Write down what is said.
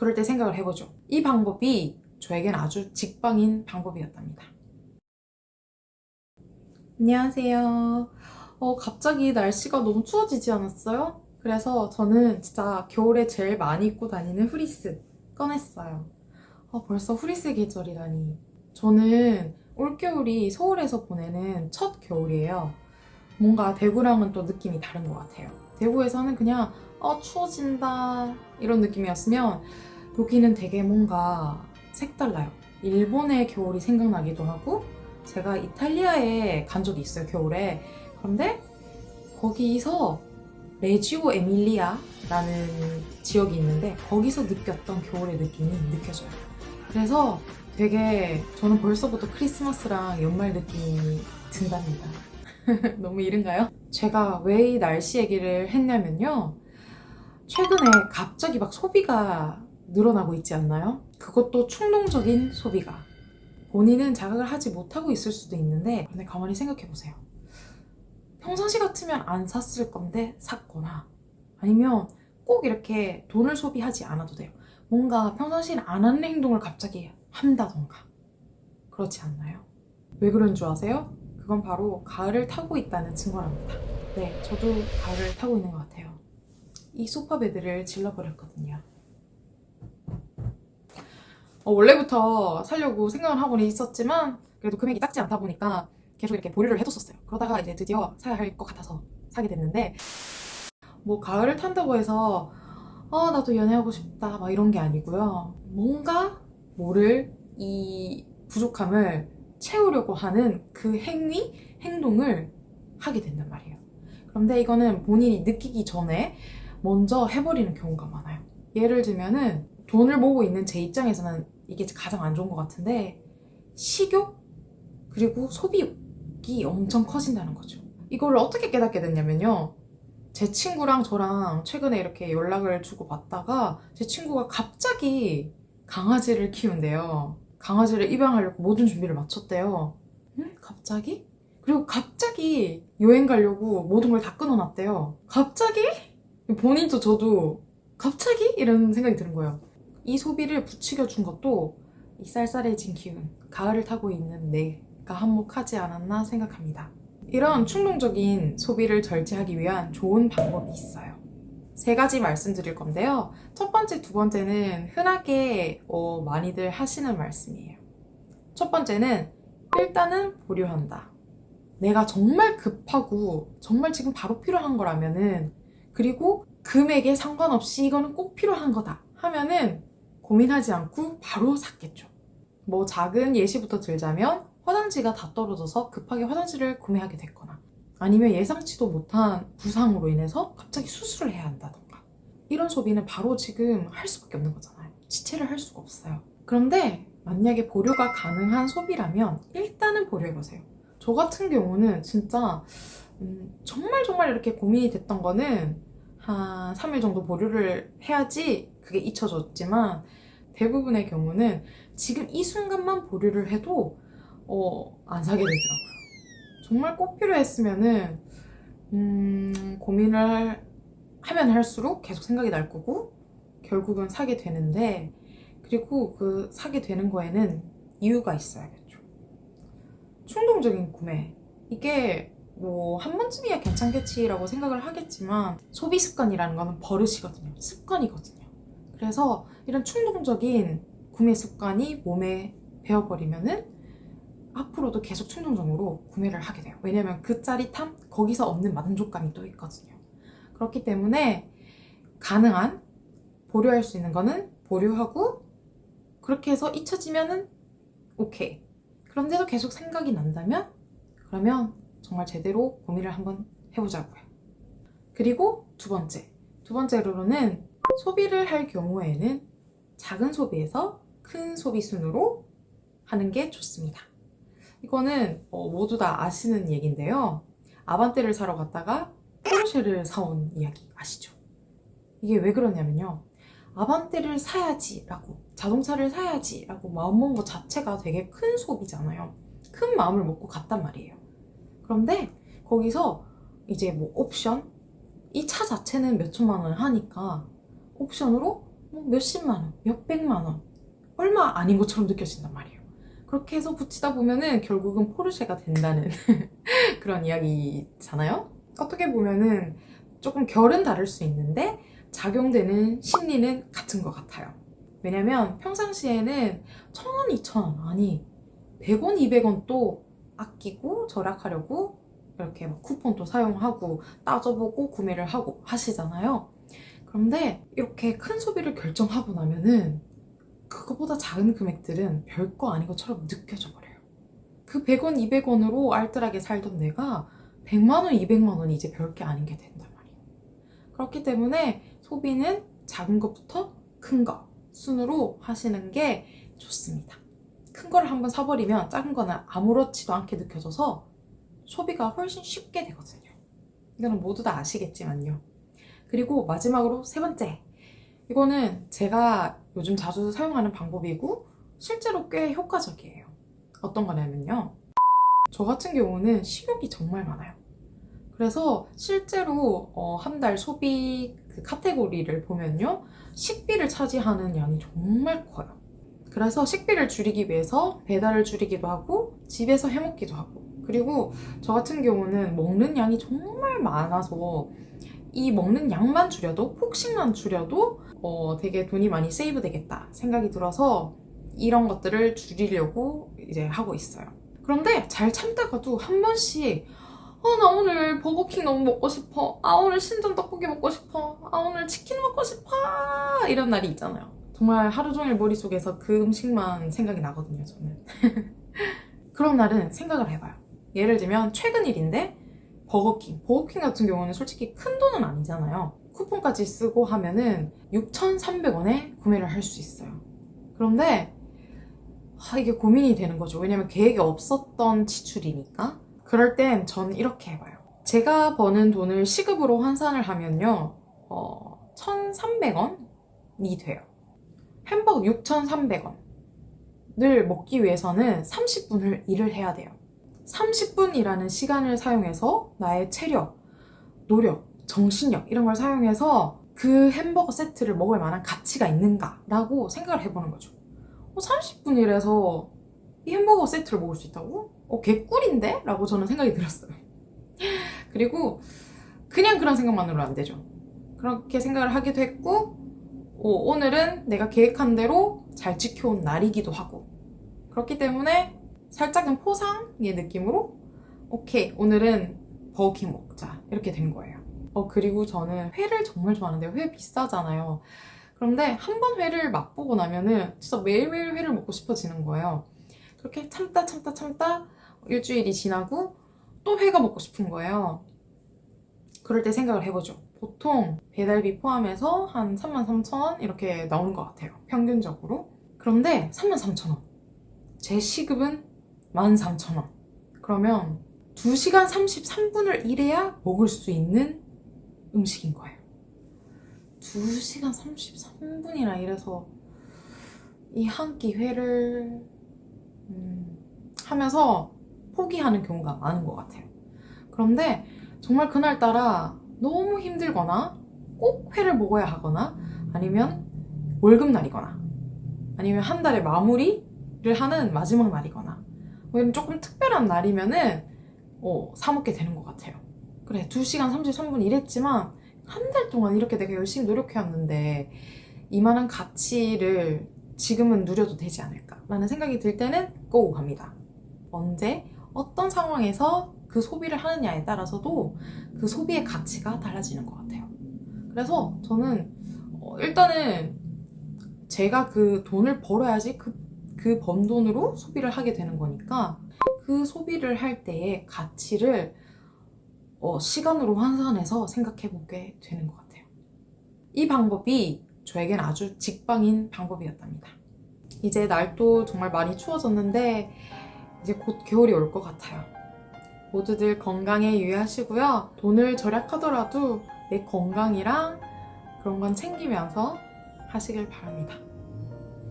그럴 때 생각을 해보죠. 이 방법이 저에겐 아주 직방인 방법이었답니다. 안녕하세요. 갑자기 날씨가 너무 추워지지 않았어요? 그래서 저는 진짜 겨울에 제일 많이 입고 다니는 후리스 꺼냈어요. 벌써 후리스 계절이라니. 저는 올겨울이 서울에서 보내는 첫 겨울이에요. 뭔가 대구랑은 또 느낌이 다른 것 같아요. 대구에서는 그냥 추워진다 이런 느낌이었으면 여기는 되게 뭔가 색달라요. 일본의 겨울이 생각나기도 하고 제가 이탈리아에 간 적이 있어요, 겨울에. 그런데 거기서 레지오 에밀리아라는 지역이 있는데 거기서 느꼈던 겨울의 느낌이 느껴져요. 그래서 되게 저는 벌써부터 크리스마스랑 연말 느낌이 든답니다. 너무 이른가요? 제가 왜 이 날씨 얘기를 했냐면요. 최근에 갑자기 막 소비가 늘어나고 있지 않나요? 그것도 충동적인 소비가. 본인은 자각을 하지 못하고 있을 수도 있는데, 근데 가만히 생각해 보세요. 평상시 같으면 안 샀을 건데 샀거나, 아니면 꼭 이렇게 돈을 소비하지 않아도 돼요. 뭔가 평상시엔 안 하는 행동을 갑자기 한다던가. 그렇지 않나요? 왜 그런 줄 아세요? 그건 바로 가을을 타고 있다는 증거랍니다. 네, 저도 가을을 타고 있는 것 같아요. 이 소파 베드를 질러버렸거든요. 원래부터 사려고 생각을 하고는 있었지만 그래도 금액이 작지 않다 보니까 계속 이렇게 보류를 해뒀었어요. 그러다가 이제 드디어 사야 할 것 같아서 사게 됐는데, 뭐 가을을 탄다고 해서 나도 연애하고 싶다 막 이런 게 아니고요. 뭔가 모를 이 부족함을 채우려고 하는 그 행동을 하게 된단 말이에요. 그런데 이거는 본인이 느끼기 전에 먼저 해버리는 경우가 많아요. 예를 들면은 돈을 모으고 있는 제 입장에서는 이게 가장 안 좋은 것 같은데, 식욕 그리고 소비욕이 엄청 커진다는 거죠. 이걸 어떻게 깨닫게 됐냐면요. 제 친구랑 저랑 최근에 이렇게 연락을 주고받다가 제 친구가 갑자기 강아지를 키운대요. 강아지를 입양하려고 모든 준비를 마쳤대요. 응? 갑자기? 그리고 갑자기 여행 가려고 모든 걸 다 끊어놨대요. 갑자기? 본인도 저도 갑자기? 이런 생각이 드는 거예요. 이 소비를 부추겨준 것도 이 쌀쌀해진 기운, 가을을 타고 있는 내가 한몫하지 않았나 생각합니다. 이런 충동적인 소비를 절제하기 위한 좋은 방법이 있어요. 세 가지 말씀드릴 건데요. 첫 번째, 두 번째는 흔하게 많이들 하시는 말씀이에요. 첫 번째는 일단은 보류한다. 내가 정말 급하고 정말 지금 바로 필요한 거라면은, 그리고 금액에 상관없이 이거는 꼭 필요한 거다 하면은 고민하지 않고 바로 샀겠죠. 뭐 작은 예시부터 들자면 화장지가 다 떨어져서 급하게 화장지를 구매하게 됐거나, 아니면 예상치도 못한 부상으로 인해서 갑자기 수술을 해야 한다던가, 이런 소비는 바로 지금 할 수밖에 없는 거잖아요. 지체를 할 수가 없어요. 그런데 만약에 보류가 가능한 소비라면 일단은 보류해보세요. 저 같은 경우는 진짜 정말 이렇게 고민이 됐던 거는 한 3일 정도 보류를 해야지 그게 잊혀졌지만, 대부분의 경우는 지금 이 순간만 보류를 해도 안 사게 되더라고요. 정말 꼭 필요했으면은 고민을 하면 할수록 계속 생각이 날 거고 결국은 사게 되는데, 그리고 그 사게 되는 거에는 이유가 있어야겠죠. 충동적인 구매, 이게 뭐 한 번쯤이야 괜찮겠지라고 생각을 하겠지만 소비 습관이라는 거는 버릇이거든요. 습관이거든요. 그래서 이런 충동적인 구매 습관이 몸에 배어버리면은 앞으로도 계속 충동적으로 구매를 하게 돼요. 왜냐면 그 짜릿함, 거기서 얻는 만족감이 또 있거든요. 그렇기 때문에 가능한 보류할 수 있는 거는 보류하고, 그렇게 해서 잊혀지면은 오케이. 그런데도 계속 생각이 난다면 그러면 정말 제대로 고민을 한번 해보자고요. 그리고 두 번째로는 소비를 할 경우에는 작은 소비에서 큰 소비 순으로 하는 게 좋습니다. 이거는 모두 다 아시는 얘기인데요. 아반떼를 사러 갔다가 포르쉐를 사온 이야기 아시죠? 이게 왜 그러냐면요. 아반떼를 사야지라고, 자동차를 사야지라고 마음먹은 것 자체가 되게 큰 소비잖아요. 큰 마음을 먹고 갔단 말이에요. 그런데 거기서 이제 뭐 옵션? 이 차 자체는 몇 천만 원 하니까 옵션으로 뭐 몇십만 원, 몇백만 원, 얼마 아닌 것처럼 느껴진단 말이에요. 그렇게 해서 붙이다 보면은 결국은 포르쉐가 된다는 그런 이야기잖아요. 어떻게 보면은 조금 결은 다를 수 있는데 작용되는 심리는 같은 것 같아요. 왜냐면 평상시에는 1,000원, 2,000원, 아니 100원, 200원 또 아끼고 절약하려고 이렇게 막 쿠폰도 사용하고 따져보고 구매를 하고 하시잖아요. 그런데 이렇게 큰 소비를 결정하고 나면은 그거보다 작은 금액들은 별거 아닌 것처럼 느껴져 버려요. 그 100원, 200원으로 알뜰하게 살던 내가 100만 원, 200만 원이 이제 별게 아닌 게 된단 말이에요. 그렇기 때문에 소비는 작은 것부터 큰 거 순으로 하시는 게 좋습니다. 큰 거를 한번 사버리면 작은 거는 아무렇지도 않게 느껴져서 소비가 훨씬 쉽게 되거든요. 이거는 모두 다 아시겠지만요. 그리고 마지막으로 세 번째. 이거는 제가 요즘 자주 사용하는 방법이고 실제로 꽤 효과적이에요. 어떤 거냐면요. 저 같은 경우는 식욕이 정말 많아요. 그래서 실제로 한 달 소비 그 카테고리를 보면요. 식비를 차지하는 양이 정말 커요. 그래서 식비를 줄이기 위해서 배달을 줄이기도 하고 집에서 해먹기도 하고 그리고 저 같은 경우는 먹는 양이 정말 많아서 이 먹는 양만 줄여도 폭식만 줄여도 되게 돈이 많이 세이브 되겠다 생각이 들어서 이런 것들을 줄이려고 이제 하고 있어요. 그런데 잘 참다가도 한 번씩 나 오늘 버거킹 너무 먹고 싶어. 오늘 신전 떡볶이 먹고 싶어. 오늘 치킨 먹고 싶어. 이런 날이 있잖아요. 정말 하루 종일 머릿속에서 그 음식만 생각이 나거든요, 저는. 그런 날은 생각을 해봐요. 예를 들면 최근 일인데 버거킹 같은 경우는 솔직히 큰 돈은 아니잖아요. 쿠폰까지 쓰고 하면은 6,300원에 구매를 할 수 있어요. 그런데 이게 고민이 되는 거죠. 왜냐면 계획이 없었던 지출이니까. 그럴 땐 전 이렇게 해봐요. 제가 버는 돈을 시급으로 환산을 하면요 1,300원이 돼요. 햄버거 6,300원을 먹기 위해서는 30분을 일을 해야 돼요. 30분이라는 시간을 사용해서 나의 체력, 노력, 정신력 이런 걸 사용해서 그 햄버거 세트를 먹을 만한 가치가 있는가라고 생각을 해보는 거죠. 30분이라서 이 햄버거 세트를 먹을 수 있다고? 개꿀인데? 라고 저는 생각이 들었어요. 그리고 그냥 그런 생각만으로는 안 되죠. 그렇게 생각을 하기도 했고 오늘은 내가 계획한 대로 잘 지켜온 날이기도 하고 그렇기 때문에 살짝은 포상의 느낌으로 오케이 오늘은 버거킹 먹자 이렇게 된 거예요. 그리고 저는 회를 정말 좋아하는데 회 비싸잖아요. 그런데 한 번 회를 맛보고 나면은 진짜 매일매일 회를 먹고 싶어지는 거예요. 그렇게 참다 일주일이 지나고 또 회가 먹고 싶은 거예요. 그럴 때 생각을 해보죠. 보통 배달비 포함해서 한 33,000원 이렇게 나오는 것 같아요. 평균적으로. 그런데 33,000원. 제 시급은 13,000원. 그러면 2시간 33분을 일해야 먹을 수 있는 음식인 거예요. 2시간 33분이나 일해서 이 한 끼 회를 하면서 포기하는 경우가 많은 것 같아요. 그런데 정말 그날따라 너무 힘들거나 꼭 회를 먹어야 하거나 아니면 월급날이거나 아니면 한 달의 마무리를 하는 마지막 날이거나 이런 조금 특별한 날이면은 사 먹게 되는 것 같아요. 그래 2시간 33분 일했지만 한 달 동안 이렇게 내가 열심히 노력해왔는데 이만한 가치를 지금은 누려도 되지 않을까 라는 생각이 들 때는 고 합니다. 언제 어떤 상황에서 그 소비를 하느냐에 따라서도 그 소비의 가치가 달라지는 것 같아요. 그래서 저는 일단은 제가 그 돈을 벌어야지 그 번 돈으로 소비를 하게 되는 거니까 그 소비를 할 때의 가치를 시간으로 환산해서 생각해 보게 되는 것 같아요. 이 방법이 저에겐 아주 직방인 방법이었답니다. 이제 날도 정말 많이 추워졌는데 이제 곧 겨울이 올 것 같아요. 모두들 건강에 유의하시고요. 돈을 절약하더라도 내 건강이랑 그런 건 챙기면서 하시길 바랍니다.